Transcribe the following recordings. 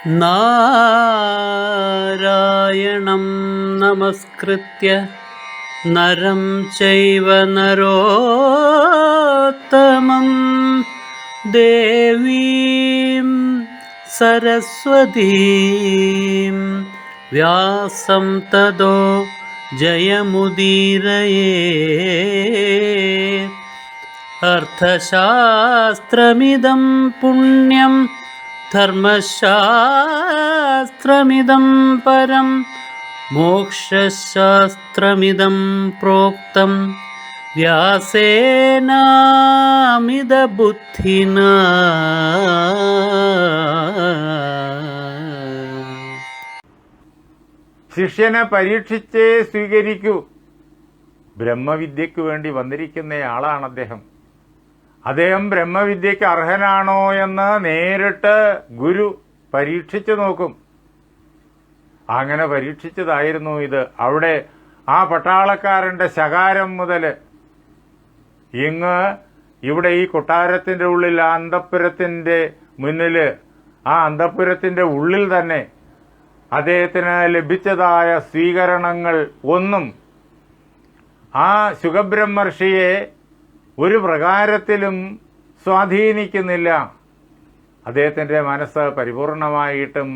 നാരായണം നമസ്കൃത്യ നരം ചൈവ നരോത്തമം ദേവീം സരസ്വതീം വ്യാസം തതോ ജയമുദീരയേ. അർത്ഥശാസ്ത്രമിദം പുണ്യം ധർമ്മശാസ്ത്രമിദം പരം മോക്ഷശാസ്ത്രമിദം പ്രോക്തം വ്യാസേനാമിതബുദ്ധിനാ. ശിഷ്യനെ പരീക്ഷിച്ചേ സ്വീകരിക്കൂ. ബ്രഹ്മവിദ്യയ്ക്ക് വേണ്ടി വന്നിരിക്കുന്നയാളാണ് അദ്ദേഹം. അദ്ദേഹം ബ്രഹ്മവിദ്യയ്ക്ക് അർഹനാണോ എന്ന് നേരിട്ട് ഗുരു പരീക്ഷിച്ചു നോക്കും. അങ്ങനെ പരീക്ഷിച്ചതായിരുന്നു ഇത്. അവിടെ ആ പട്ടാളക്കാരൻ്റെ ശകാരം മുതൽ ഇവിടെ ഈ കൊട്ടാരത്തിൻ്റെ ഉള്ളിൽ ആ അന്തഃപുരത്തിൻ്റെ മുന്നിൽ, ആ അന്തഃപുരത്തിൻ്റെ ഉള്ളിൽ തന്നെ അദ്ദേഹത്തിന് ലഭിച്ചതായ സ്വീകരണങ്ങൾ ഒന്നും ആ ശുകബ്രഹ്മർഷിയെ ഒരു പ്രകാരത്തിലും സ്വാധീനിക്കുന്നില്ല. അദ്ദേഹത്തിൻ്റെ മനസ്സ് പരിപൂർണമായിട്ടും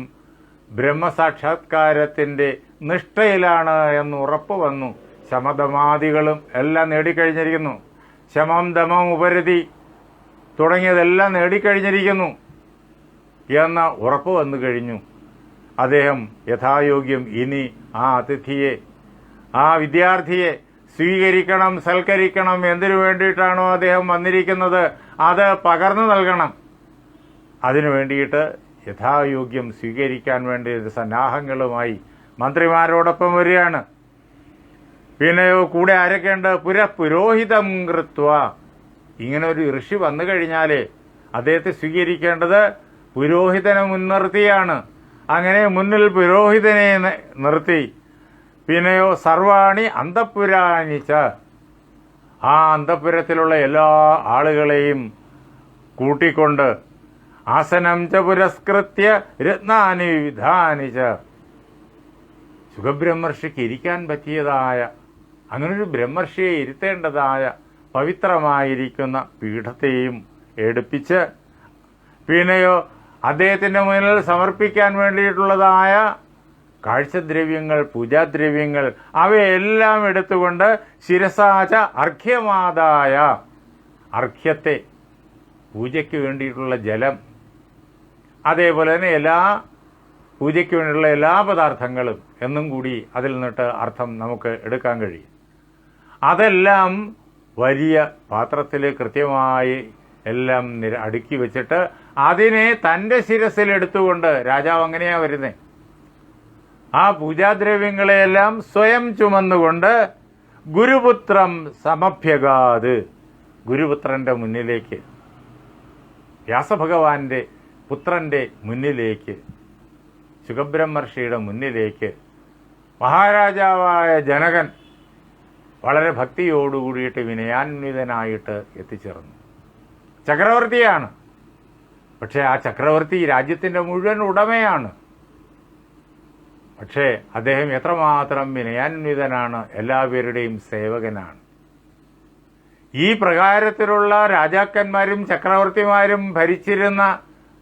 ബ്രഹ്മസാക്ഷാത്കാരത്തിൻ്റെ നിഷ്ഠയിലാണ് എന്ന് ഉറപ്പ് വന്നു. ശമദമാദികളും എല്ലാം നേടിക്കഴിഞ്ഞിരിക്കുന്നു. ശമം ദമം ഉപരതി തുടങ്ങിയതെല്ലാം നേടിക്കഴിഞ്ഞിരിക്കുന്നു എന്ന് ഉറപ്പ് വന്നു കഴിഞ്ഞു. അദ്ദേഹം യഥായോഗ്യം ഇനി ആ അതിഥിയെ, ആ വിദ്യാർത്ഥിയെ സ്വീകരിക്കണം, സൽക്കരിക്കണം. എന്തിനു വേണ്ടിയിട്ടാണോ അദ്ദേഹം വന്നിരിക്കുന്നത് അത് പകർന്നു നൽകണം. അതിനു വേണ്ടിയിട്ട് യഥായോഗ്യം സ്വീകരിക്കാൻ വേണ്ടി സന്നാഹങ്ങളുമായി മന്ത്രിമാരോടൊപ്പം വരികയാണ്. പിന്നെയോ കൂടെ ആരൊക്കെയുണ്ട്? പുരോഹിതം കൃത്വ. ഇങ്ങനെ ഒരു ഋഷി വന്നു കഴിഞ്ഞാലേ അദ്ദേഹത്തെ സ്വീകരിക്കേണ്ടത് പുരോഹിതനെ മുൻനിർത്തിയാണ്. അങ്ങനെ മുന്നിൽ പുരോഹിതനെ നിർത്തി. പിന്നെയോ സർവാണി അന്തഃപുരാണിച്ച, ആ അന്തഃപുരത്തിലുള്ള എല്ലാ ആളുകളെയും കൂട്ടിക്കൊണ്ട് ആസനം ച പുരസ്കൃത്യ രത്നാനി വിധാനിച്ച, സുഖബ്രഹ്മർഷിക്ക് ഇരിക്കാൻ പറ്റിയതായ, അങ്ങനൊരു ബ്രഹ്മർഷിയെ ഇരുത്തേണ്ടതായ പവിത്രമായിരിക്കുന്ന പീഠത്തെയും എടുപ്പിച്ച്, പിന്നെയോ അദ്ദേഹത്തിൻ്റെ മുന്നിൽ സമർപ്പിക്കാൻ വേണ്ടിയിട്ടുള്ളതായ കാഴ്ചദ്രവ്യങ്ങൾ, പൂജാദ്രവ്യങ്ങൾ അവയെല്ലാം എടുത്തുകൊണ്ട് ശിരസാച അർഘ്യമാതായ, അർഘ്യത്തെ, പൂജയ്ക്ക് വേണ്ടിയിട്ടുള്ള ജലം, അതേപോലെ തന്നെ എല്ലാ പൂജയ്ക്ക് വേണ്ടിയുള്ള എല്ലാ പദാർത്ഥങ്ങളും എന്നും കൂടി അതിൽ നിന്നിട്ട് അർത്ഥം നമുക്ക് എടുക്കാൻ കഴിയും. അതെല്ലാം വലിയ പാത്രത്തിൽ കൃത്യമായി എല്ലാം അടുക്കി വെച്ചിട്ട് അതിനെ തൻ്റെ ശിരസിലെടുത്തുകൊണ്ട്, രാജാവ് അങ്ങനെയാണ് വരുന്നത്, ആ പൂജാദ്രവ്യങ്ങളെയെല്ലാം സ്വയം ചുമന്നുകൊണ്ട് ഗുരുപുത്രം സമഭ്യഗാത്, ഗുരുപുത്രൻ്റെ മുന്നിലേക്ക്, വ്യാസഭഗവാന്റെ പുത്രൻ്റെ മുന്നിലേക്ക്, ശുകബ്രഹ്മർഷിയുടെ മുന്നിലേക്ക് മഹാരാജാവായ ജനകൻ വളരെ ഭക്തിയോടുകൂടിയിട്ട് വിനയാന്വിതനായിട്ട് എത്തിച്ചേർന്നു. ചക്രവർത്തിയാണ്, പക്ഷേ ആ ചക്രവർത്തി രാജ്യത്തിൻ്റെ മുഴുവൻ ഉടമയാണ്. പക്ഷേ അദ്ദേഹം എത്രമാത്രം വിനയാന്വിതനാണ്, എല്ലാവരുടെയും സേവകനാണ്. ഈ പ്രകാരത്തിലുള്ള രാജാക്കന്മാരും ചക്രവർത്തിമാരും ഭരിച്ചിരുന്ന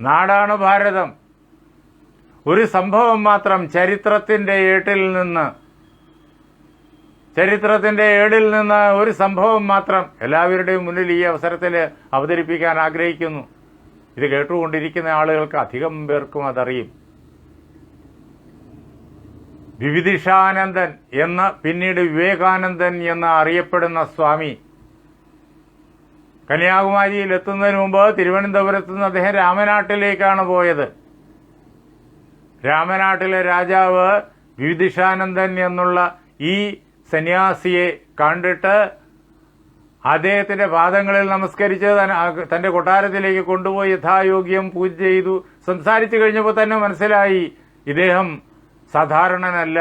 നാടാണ് ഭാരതം. ഒരു സംഭവം മാത്രം ചരിത്രത്തിൻ്റെ ഏടിൽ നിന്ന് ഒരു സംഭവം മാത്രം എല്ലാവരുടെയും മുന്നിൽ ഈ അവസരത്തിൽ അവതരിപ്പിക്കാൻ ആഗ്രഹിക്കുന്നു. ഇത് കേട്ടുകൊണ്ടിരിക്കുന്ന ആളുകൾക്ക് അധികം പേർക്കും അതറിയും. വിവിധിഷാനന്ദൻ എന്ന് പിന്നീട് വിവേകാനന്ദൻ എന്ന് അറിയപ്പെടുന്ന സ്വാമി കന്യാകുമാരിയിൽ എത്തുന്നതിന് മുമ്പ് തിരുവനന്തപുരത്ത് നിന്ന് അദ്ദേഹം രാമനാട്ടിലേക്കാണ് പോയത്. രാമനാട്ടിലെ രാജാവ് വിവിധിഷാനന്ദൻ എന്നുള്ള ഈ സന്യാസിയെ കണ്ടിട്ട് അദ്ദേഹത്തിൻ്റെ പാദങ്ങളിൽ നമസ്കരിച്ച് തൻ്റെ കൊട്ടാരത്തിലേക്ക് കൊണ്ടുപോയി യഥായോഗ്യം പൂജ ചെയ്തു. സംസാരിച്ചു കഴിഞ്ഞപ്പോൾ തന്നെ മനസ്സിലായി ഇദ്ദേഹം സാധാരണനല്ല.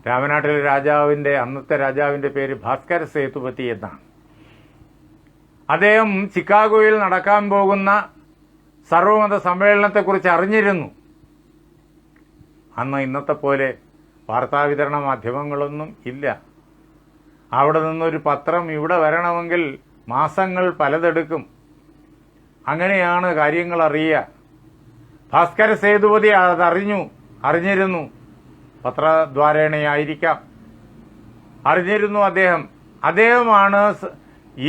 രാമനാട്ടിലെ അന്നത്തെ രാജാവിൻ്റെ പേര് ഭാസ്കര സേതുപതി എന്നാണ്. അദ്ദേഹം ചിക്കാഗോയിൽ നടക്കാൻ പോകുന്ന സർവമത സമ്മേളനത്തെക്കുറിച്ച് അറിഞ്ഞിരുന്നു. അന്ന് ഇന്നത്തെ പോലെ വാർത്താവിതരണ മാധ്യമങ്ങളൊന്നും ഇല്ല. അവിടെ നിന്നൊരു പത്രം ഇവിടെ വരണമെങ്കിൽ മാസങ്ങൾ പലതെടുക്കും. അങ്ങനെയാണ് കാര്യങ്ങൾ അറിയുക. ഭാസ്കര സേതുപതി അറിഞ്ഞിരുന്നു. പത്രദ്വാരേണയായിരിക്കാം അറിഞ്ഞിരുന്നു. അദ്ദേഹമാണ്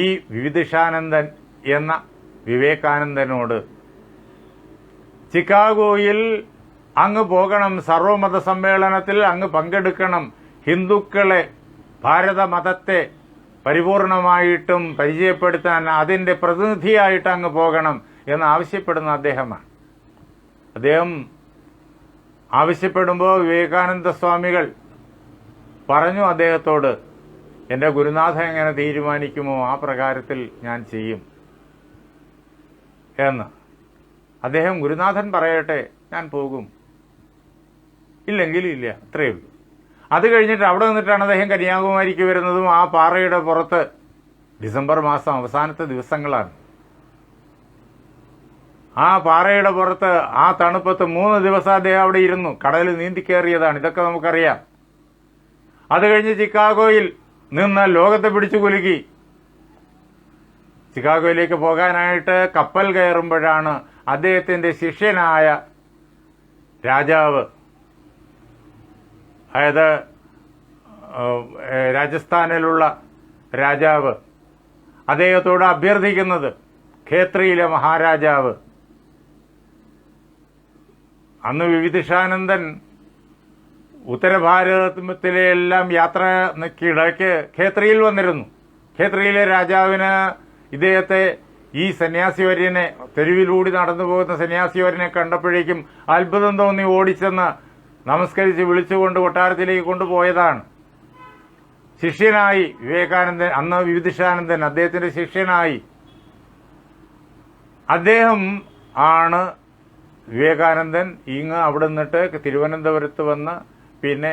ഈ വിവിധിഷാനന്ദൻ എന്ന വിവേകാനന്ദനോട് ചിക്കാഗോയിൽ അങ്ങ് പോകണം, സർവമത സമ്മേളനത്തിൽ അങ്ങ് പങ്കെടുക്കണം, ഹിന്ദുക്കളെ ഭാരത മതത്തെ പരിപൂർണമായിട്ടും പരിചയപ്പെടുത്താൻ അതിൻ്റെ പ്രതിനിധിയായിട്ട് അങ്ങ് പോകണം എന്ന് ആവശ്യപ്പെടുന്ന അദ്ദേഹമാണ്. അദ്ദേഹം ആവശ്യപ്പെടുമ്പോൾ വിവേകാനന്ദ സ്വാമികൾ പറഞ്ഞു അദ്ദേഹത്തോട്, എൻ്റെ ഗുരുനാഥൻ എങ്ങനെ തീരുമാനിക്കുമോ ആ പ്രകാരത്തിൽ ഞാൻ ചെയ്യും എന്ന്. അദ്ദേഹം ഗുരുനാഥൻ പറയട്ടെ, ഞാൻ പോകും, ഇല്ലെങ്കിൽ ഇല്ല, അത്രയേ ഉള്ളൂ. അത് കഴിഞ്ഞിട്ട് അവിടെ നിന്നിട്ടാണ് അദ്ദേഹം കന്യാകുമാരിക്ക് വരുന്നതും. ആ പാറയുടെ പുറത്ത് ഡിസംബർ മാസം അവസാനത്തെ ദിവസങ്ങളാണ്. ആ പാറയുടെ പുറത്ത് ആ തണുപ്പത്ത് 3 ദിവസം അദ്ദേഹം അവിടെ ഇരുന്നു. കടലിൽ നീന്തിക്കേറിയതാണ്, ഇതൊക്കെ നമുക്കറിയാം. അത് കഴിഞ്ഞ് ചിക്കാഗോയിൽ നിന്ന് ലോകത്തെ പിടിച്ചു കുലുക്കി. ചിക്കാഗോയിലേക്ക് പോകാനായിട്ട് കപ്പൽ കയറുമ്പോഴാണ് അദ്ദേഹത്തിന്റെ ശിഷ്യനായ രാജാവ്, അതായത് രാജസ്ഥാനിലുള്ള രാജാവ്, അദ്ദേഹത്തോട് അഭ്യർത്ഥിക്കുന്നത്, ഖേത്രിയിലെ മഹാരാജാവ്. അന്ന് വിവിധിഷാനന്ദൻ ഉത്തരഭാരതത്തിലെ എല്ലാം യാത്രക്കിടയ്ക്ക് ഖേത്രിയിൽ വന്നിരുന്നു. ഖേത്രിയിലെ രാജാവിന് ഇദ്ദേഹത്തെ, ഈ സന്യാസിവര്യനെ, തെരുവിലൂടെ നടന്നു പോകുന്ന സന്യാസിവര്യനെ കണ്ടപ്പോഴേക്കും അത്ഭുതം തോന്നി ഓടിച്ചെന്ന് നമസ്കരിച്ച് വിളിച്ചുകൊണ്ട് കൊട്ടാരത്തിലേക്ക് കൊണ്ടുപോയതാണ്. ശിഷ്യനായി വിവേകാനന്ദൻ, അന്ന് വിവിധിഷാനന്ദൻ അദ്ദേഹത്തിന്റെ ശിഷ്യനായി. അദ്ദേഹം ആണ് വിവേകാനന്ദൻ ഇങ്ങ് അവിടെ നിന്നിട്ട് തിരുവനന്തപുരത്ത് വന്ന് പിന്നെ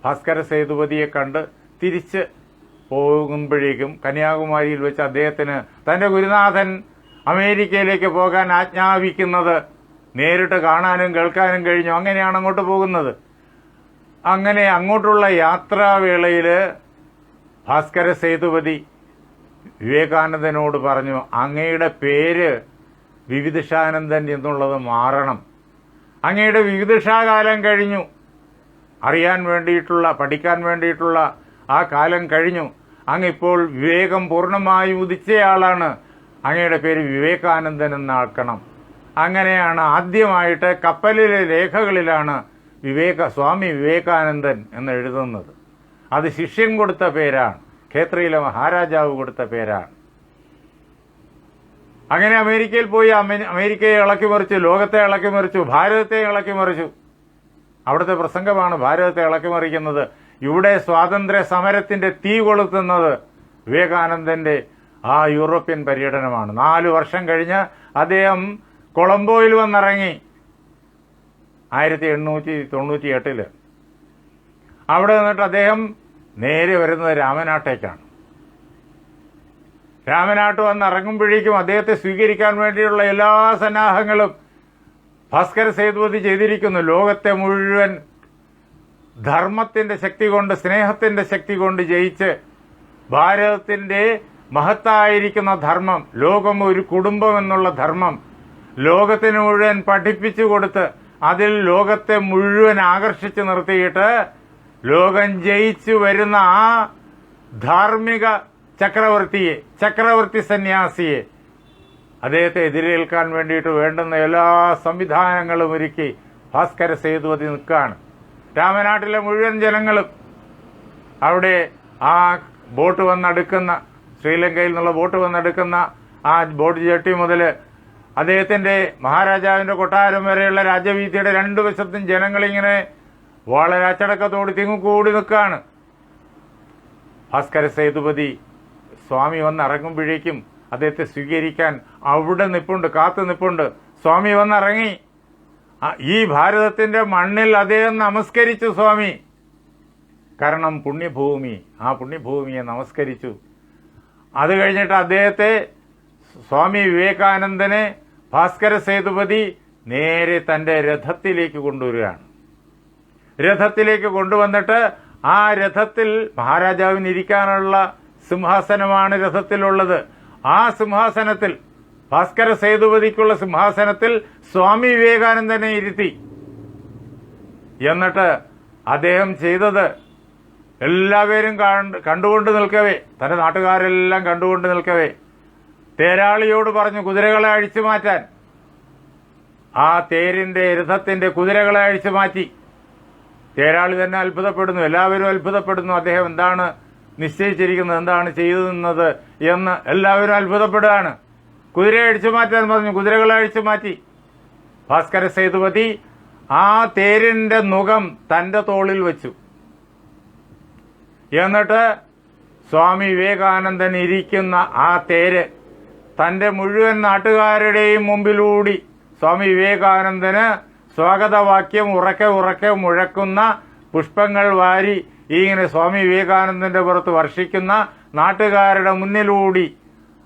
ഭാസ്കര സേതുപതിയെ കണ്ട് തിരിച്ച് പോകുമ്പോഴേക്കും കന്യാകുമാരിയിൽ വെച്ച് അദ്ദേഹത്തിന് തന്റെ ഗുരുനാഥൻ അമേരിക്കയിലേക്ക് പോകാൻ ആജ്ഞാപിക്കുന്നത് നേരിട്ട് കാണാനും കേൾക്കാനും കഴിഞ്ഞു. അങ്ങനെയാണ് അങ്ങോട്ട് പോകുന്നത്. അങ്ങനെ അങ്ങോട്ടുള്ള യാത്രാവേളയിൽ ഭാസ്കര സേതുപതി വിവേകാനന്ദനോട് പറഞ്ഞു, അങ്ങയുടെ പേര് വിവിധിഷാനന്ദൻ എന്നുള്ളത് മാറണം. അങ്ങയുടെ വിവിധിഷാകാലം കഴിഞ്ഞു, അറിയാൻ വേണ്ടിയിട്ടുള്ള, പഠിക്കാൻ വേണ്ടിയിട്ടുള്ള ആ കാലം കഴിഞ്ഞു. അങ്ങിപ്പോൾ വിവേകം പൂർണ്ണമായും ഉദിച്ചയാളാണ്. അങ്ങയുടെ പേര് വിവേകാനന്ദൻ എന്നാക്കണം. അങ്ങനെയാണ് ആദ്യമായിട്ട് കപ്പലിലെ രേഖകളിലാണ് സ്വാമി വിവേകാനന്ദൻ എന്ന് എഴുതുന്നത്. അത് ശിഷ്യൻ കൊടുത്ത പേരാണ്, ഖേത്രിയിലെ മഹാരാജാവ് കൊടുത്ത പേരാണ്. അങ്ങനെ അമേരിക്കയിൽ പോയി അമേരിക്കയെ ഇളക്കിമറിച്ചു, ലോകത്തെ ഇളക്കിമറിച്ചു, ഭാരതത്തെ ഇളക്കിമറിച്ചു. അവിടുത്തെ പ്രസംഗമാണ് ഭാരതത്തെ ഇളക്കിമറിക്കുന്നത്. ഇവിടെ സ്വാതന്ത്ര്യ സമരത്തിന്റെ തീ കൊളുത്തുന്നത് വിവേകാനന്ദന്റെ ആ യൂറോപ്യൻ പര്യടനമാണ്. 4 വർഷം കഴിഞ്ഞ് അദ്ദേഹം കൊളംബോയിൽ വന്നിറങ്ങി 1898. അവിടെ നിന്നിട്ട് അദ്ദേഹം നേരെ വരുന്നത് രാമനാട്ടേക്കാണ്. രാമനാട്ട് വന്നിറങ്ങുമ്പോഴേക്കും അദ്ദേഹത്തെ സ്വീകരിക്കാൻ വേണ്ടിയുള്ള എല്ലാ സന്നാഹങ്ങളും ഭാസ്കര സേതുപതി ചെയ്തിരിക്കുന്നു. ലോകത്തെ മുഴുവൻ ധർമ്മത്തിന്റെ ശക്തി കൊണ്ട്, സ്നേഹത്തിന്റെ ശക്തി കൊണ്ട് ജയിച്ച് ഭാരതത്തിന്റെ മഹത്തായിരിക്കുന്ന ധർമ്മം, ലോകം ഒരു കുടുംബം എന്നുള്ള ധർമ്മം ലോകത്തിന് മുഴുവൻ പഠിപ്പിച്ചു കൊടുത്ത് അതിൽ ലോകത്തെ മുഴുവൻ ആകർഷിച്ചു നിർത്തിയിട്ട് ലോകം ജയിച്ചു വരുന്ന ആ ധാർമ്മിക ചക്രവർത്തി സന്യാസിയെ, അദ്ദേഹത്തെ എതിരേൽക്കാൻ വേണ്ടിയിട്ട് വേണ്ടുന്ന എല്ലാ സംവിധാനങ്ങളും ഒരുക്കി ഭാസ്കര സേതുപതി നിൽക്കുകയാണ്. രാമനാട്ടിലെ മുഴുവൻ ജനങ്ങളും അവിടെ ആ ബോട്ട് വന്നെടുക്കുന്ന, ശ്രീലങ്കയിൽ നിന്നുള്ള ബോട്ട് വന്നെടുക്കുന്ന ആ ബോട്ട് ജെട്ടി മുതൽ അദ്ദേഹത്തിന്റെ മഹാരാജാവിന്റെ കൊട്ടാരം വരെയുള്ള രാജവീഥിയുടെ 2 വശത്തും ജനങ്ങളിങ്ങനെ വളരെ അച്ചടക്കത്തോട് തിങ്ങുകൂടി നിൽക്കുകയാണ്. ഭാസ്കര സേതുപതി സ്വാമി വന്നിറങ്ങുമ്പോഴേക്കും അദ്ദേഹത്തെ സ്വീകരിക്കാൻ അവിടെ നിപ്പുണ്ട്, കാത്തു നിപ്പുണ്ട്. സ്വാമി വന്നിറങ്ങി. ഈ ഭാരതത്തിന്റെ മണ്ണിൽ അദ്ദേഹം നമസ്കരിച്ചു സ്വാമി. കാരണം പുണ്യഭൂമി, ആ പുണ്യഭൂമിയെ നമസ്കരിച്ചു. അത് കഴിഞ്ഞിട്ട് അദ്ദേഹത്തെ, സ്വാമി വിവേകാനന്ദനെ ഭാസ്കര സേതുപതി നേരെ തൻ്റെ രഥത്തിലേക്ക് കൊണ്ടുവരികയാണ്. രഥത്തിലേക്ക് കൊണ്ടുവന്നിട്ട് ആ രഥത്തിൽ മഹാരാജാവിന് ഇരിക്കാനുള്ള സിംഹാസനമാണ് രഥത്തിലുള്ളത്. ആ സിംഹാസനത്തിൽ, ഭാസ്കര സേതുപതിക്കുള്ള സിംഹാസനത്തിൽ സ്വാമി വിവേകാനന്ദനെ ഇരുത്തി. എന്നിട്ട് അദ്ദേഹം ചെയ്തത്, എല്ലാവരും കണ്ടുകൊണ്ട് നിൽക്കവേ, തൻ്റെ നാട്ടുകാരെല്ലാം കണ്ടുകൊണ്ട് നിൽക്കവേ തേരാളിയോട് പറഞ്ഞു കുതിരകളെ അഴിച്ചു മാറ്റാൻ. ആ തേരിന്റെ രഥത്തിന്റെ കുതിരകളെ അഴിച്ചു മാറ്റി. തേരാളി തന്നെ അത്ഭുതപ്പെടുന്നു, എല്ലാവരും അത്ഭുതപ്പെടുന്നു. അദ്ദേഹം എന്താണ് നിശ്ചയിച്ചിരിക്കുന്നത്, എന്താണ് ചെയ്തിരുന്നത് എന്ന് എല്ലാവരും അത്ഭുതപ്പെടുകയാണ്. കുതിരയെ അഴിച്ചു മാറ്റാൻ പറഞ്ഞു, കുതിരകളെ അഴിച്ചു മാറ്റി. ഭാസ്കര സേതുപതി ആ തേരിന്റെ നുകം തന്റെ തോളിൽ വെച്ചു. എന്നിട്ട് സ്വാമി വിവേകാനന്ദൻ ഇരിക്കുന്ന ആ തേര് തന്റെ മുഴുവൻ നാട്ടുകാരുടെയും മുമ്പിലൂടി സ്വാമി വിവേകാനന്ദന് സ്വാഗതവാക്യം ഉറക്കെ ഉറക്കെ മുഴക്കുന്ന, പുഷ്പങ്ങൾ വാരി ഇങ്ങനെ സ്വാമി വിവേകാനന്ദന്റെ പുറത്ത് വർഷിക്കുന്ന നാട്ടുകാരുടെ മുന്നിലൂടി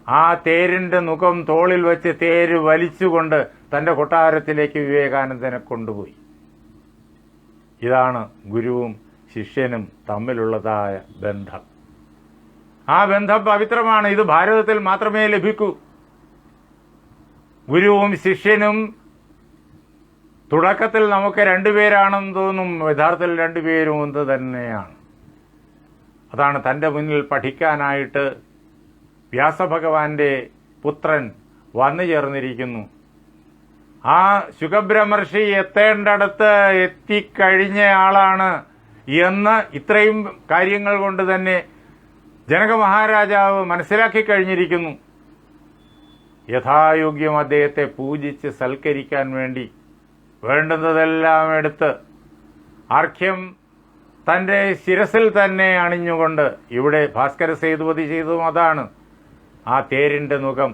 ആ തേരിന്റെ മുഖം തോളിൽ വെച്ച് തേര് വലിച്ചുകൊണ്ട് തന്റെ കൊട്ടാരത്തിലേക്ക് വിവേകാനന്ദനെ കൊണ്ടുപോയി. ഇതാണ് ഗുരുവും ശിഷ്യനും തമ്മിലുള്ളതായ ബന്ധം. ആ ബന്ധം പവിത്രമാണ്. ഇത് ഭാരതത്തിൽ മാത്രമേ ലഭിക്കൂ. ഗുരുവും ശിഷ്യനും തുടക്കത്തിൽ നമുക്ക് രണ്ടുപേരാണെന്ന് തോന്നും, യഥാർത്ഥത്തിൽ രണ്ടുപേരും ഒന്ന് തന്നെയാണ്. അതാണ് തൻ്റെ മുന്നിൽ പഠിക്കാനായിട്ട് വ്യാസഭഗവാന്റെ പുത്രൻ വന്നു ചേർന്നിരിക്കുന്നു. ആ ശുകബ്രഹ്മർഷി എത്തേണ്ടടുത്ത് എത്തിക്കഴിഞ്ഞ ആളാണ് എന്ന് ഇത്രയും കാര്യങ്ങൾ കൊണ്ട് തന്നെ ജനക മഹാരാജാവ് മനസ്സിലാക്കി കഴിഞ്ഞിരിക്കുന്നു. യഥായോഗ്യം അദ്ദേഹത്തെ പൂജിച്ച് സൽക്കരിക്കാൻ വേണ്ടി വേണ്ടുന്നതെല്ലാം എടുത്ത് അർഘ്യം തൻ്റെ ശിരസിൽ തന്നെ അണിഞ്ഞുകൊണ്ട് ഇവിടെ ഭാസ്കര സേതുപതി ചെയ്തതും അതാണ്. ആ തേരിൻ്റെ മുഖം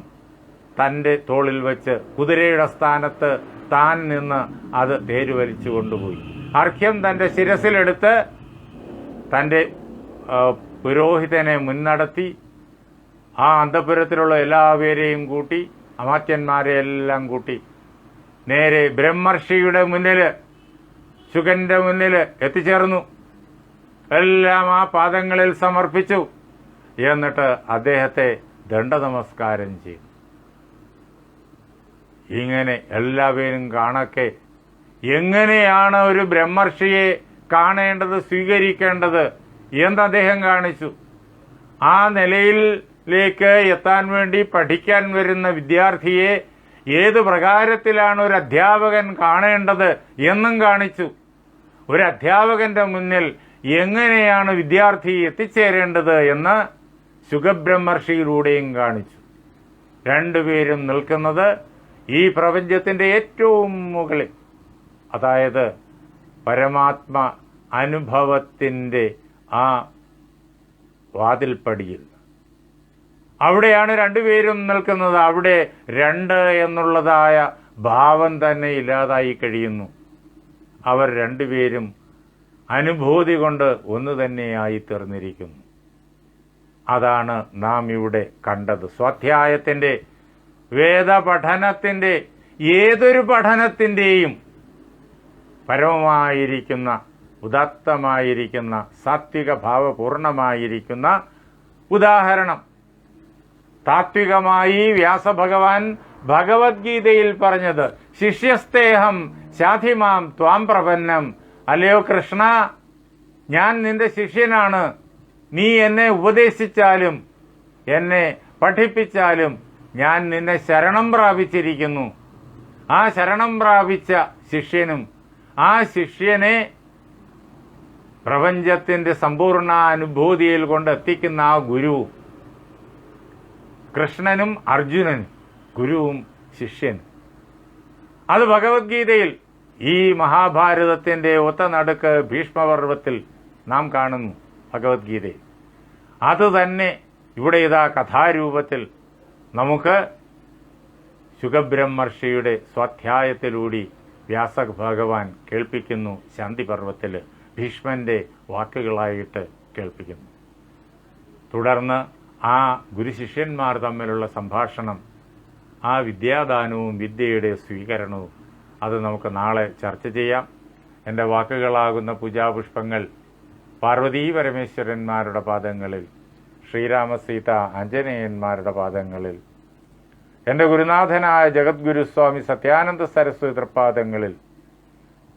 തൻ്റെ തോളിൽ വെച്ച് കുതിരയുടെ സ്ഥാനത്ത് താൻ നിന്ന് അത് തേര് വലിച്ചു കൊണ്ടുപോയി. അർഘ്യം തൻ്റെ ശിരസിലെടുത്ത് തൻ്റെ പുരോഹിതനെ മുന്നടത്തി ആ അന്തഃപുരത്തിലുള്ള എല്ലാവരെയും കൂട്ടി, അമാത്യന്മാരെ എല്ലാം കൂട്ടി നേരെ ബ്രഹ്മർഷിയുടെ മുന്നിൽ, ശുകന്റെ മുന്നിൽ എത്തിച്ചേർന്നു. എല്ലാം ആ പാദങ്ങളിൽ സമർപ്പിച്ചു. എന്നിട്ട് അദ്ദേഹത്തെ ദണ്ഡനമസ്കാരം ചെയ്തു. ഇങ്ങനെ എല്ലാവരും കാണക്കെ എങ്ങനെയാണ് ഒരു ബ്രഹ്മർഷിയെ കാണേണ്ടത്, സ്വീകരിക്കേണ്ടത് എന്ന് അദ്ദേഹം കാണിച്ചു. ആ നിലയിലേക്ക് എത്താൻ വേണ്ടി പഠിക്കാൻ വരുന്ന വിദ്യാർത്ഥിയെ ഏത് പ്രകാരത്തിലാണ് ഒരു അധ്യാപകൻ കാണേണ്ടത് എന്നും കാണിച്ചു. ഒരു അധ്യാപകന്റെ മുന്നിൽ എങ്ങനെയാണ് വിദ്യാർത്ഥി എത്തിച്ചേരേണ്ടത് എന്ന് ശുകബ്രഹ്മർഷിയിലൂടെയും കാണിച്ചു. രണ്ടുപേരും നിൽക്കുന്നത് ഈ പ്രപഞ്ചത്തിന്റെ ഏറ്റവും മുകളിൽ, അതായത് പരമാത്മ അനുഭവത്തിന്റെ ആ വാതിൽപ്പടിയിൽ. അവിടെയാണ് രണ്ടുപേരും നിൽക്കുന്നത്. അവിടെ രണ്ട് എന്നുള്ളതായ ഭാവം തന്നെ ഇല്ലാതായി കഴിയുന്നു. അവർ രണ്ടുപേരും അനുഭൂതി കൊണ്ട് ഒന്ന് തന്നെയായി തീർന്നിരിക്കുന്നു. അതാണ് നാം ഇവിടെ കണ്ടത്. സ്വാധ്യായത്തിന്റെ, വേദപഠനത്തിന്റെ, ഏതൊരു പഠനത്തിന്റെയും പരമമായിരിക്കുന്ന, ഉദാത്തമായിരിക്കുന്ന, സാത്വിക ഭാവപൂർണമായിരിക്കുന്ന ഉദാഹരണം. താത്വികമായി വ്യാസഭഗവാൻ ഭഗവത്ഗീതയിൽ പറഞ്ഞത്, ശിഷ്യസ്തേഹം ശാധിമാം ത്വാം പ്രപന്നം. അല്ലയോ കൃഷ്ണ, ഞാൻ നിന്റെ ശിഷ്യനാണ്. നീ എന്നെ ഉപദേശിച്ചാലും എന്നെ പഠിപ്പിച്ചാലും ഞാൻ നിന്നെ ശരണം പ്രാപിച്ചിരിക്കുന്നു. ആ ശരണം പ്രാപിച്ച ശിഷ്യനും ആ ശിഷ്യനെ പ്രപഞ്ചത്തിന്റെ സമ്പൂർണ്ണ അനുഭൂതിയിൽ കൊണ്ടെത്തിക്കുന്ന ആ ഗുരുവും, കൃഷ്ണനും അർജുനനും, ഗുരുവും ശിഷ്യനും. അത് ഭഗവത്ഗീതയിൽ, ഈ മഹാഭാരതത്തിന്റെ ഒത്തനടുക്ക് ഭീഷ്മപർവത്തിൽ നാം കാണുന്നു ഭഗവത്ഗീതയിൽ. അത് തന്നെ ഇവിടെ ഇതാ കഥാരൂപത്തിൽ നമുക്ക് ശുകബ്രഹ്മർഷിയുടെ സ്വാധ്യായത്തിലൂടെ വ്യാസഭഗവാൻ കേൾപ്പിക്കുന്നു. ശാന്തിപർവത്തിൽ ഭീഷ്മന്റെ വാക്കുകളായിട്ട് കേൾപ്പിക്കുന്നു. തുടർന്ന് ആ ഗുരുശിഷ്യന്മാർ തമ്മിലുള്ള സംഭാഷണം ആ വിദ്യാദാനവും വിദ്യയുടെ സ്വീകരണവും അത് നമുക്ക് നാളെ ചർച്ച ചെയ്യാം. എൻ്റെ വാക്കുകളാകുന്ന പൂജാപുഷ്പങ്ങൾ പാർവതീ പരമേശ്വരന്മാരുടെ പാദങ്ങളിൽ, ശ്രീരാമസീത ആഞ്ജനേയന്മാരുടെ പാദങ്ങളിൽ, എൻ്റെ ഗുരുനാഥനായ ജഗദ്ഗുരുസ്വാമി സത്യാനന്ദ സരസ്വതി തൃപ്പാദങ്ങളിൽ,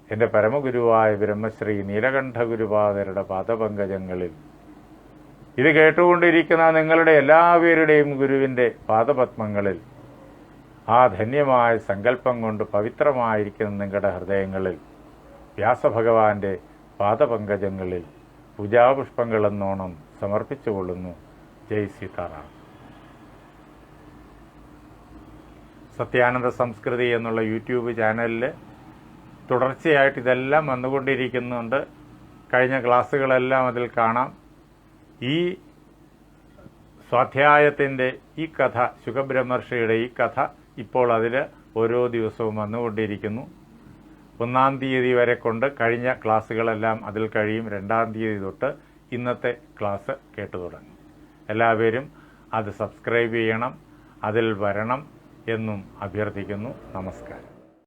എൻ്റെ പരമഗുരുവായ ബ്രഹ്മശ്രീ നീലകണ്ഠ ഗുരുപാദരുടെ പാദപങ്കജങ്ങളിൽ, ഇത് കേട്ടുകൊണ്ടിരിക്കുന്ന നിങ്ങളുടെ എല്ലാവരുടെയും ഗുരുവിൻ്റെ പാദപത്മങ്ങളിൽ, ആ ധന്യമായ സങ്കല്പം കൊണ്ട് പവിത്രമായിരിക്കുന്ന നിങ്ങളുടെ ഹൃദയങ്ങളിൽ, വ്യാസഭഗവാന്റെ പാദപങ്കജങ്ങളിൽ പൂജാപുഷ്പങ്ങളെന്നോണം സമർപ്പിച്ചുകൊള്ളുന്നു. ജയ് സീതാറാം. സത്യാനന്ദ സംസ്കൃതി എന്നുള്ള യൂട്യൂബ് ചാനലിൽ തുടർച്ചയായിട്ട് ഇതെല്ലാം വന്നുകൊണ്ടിരിക്കുന്നുണ്ട്. കഴിഞ്ഞ ക്ലാസ്സുകളെല്ലാം അതിൽ കാണാം. ഈ സ്വാധ്യായത്തിൻ്റെ ഈ കഥ, ശുഖബ്രഹ്മർഷിയുടെ ഈ കഥ ഇപ്പോൾ അതിൽ ഓരോ ദിവസവും വന്നുകൊണ്ടിരിക്കുന്നു. 1-ാം തീയതി വരെ കൊണ്ട് കഴിഞ്ഞ ക്ലാസ്സുകളെല്ലാം അതിൽ കഴിയും. 2-ാം തീയതി തൊട്ട് ഇന്നത്തെ ക്ലാസ് കേട്ടു തുടങ്ങും. എല്ലാവരും അത് സബ്സ്ക്രൈബ് ചെയ്യണം, അതിൽ വരണം എന്നും അഭ്യർത്ഥിക്കുന്നു. നമസ്കാരം.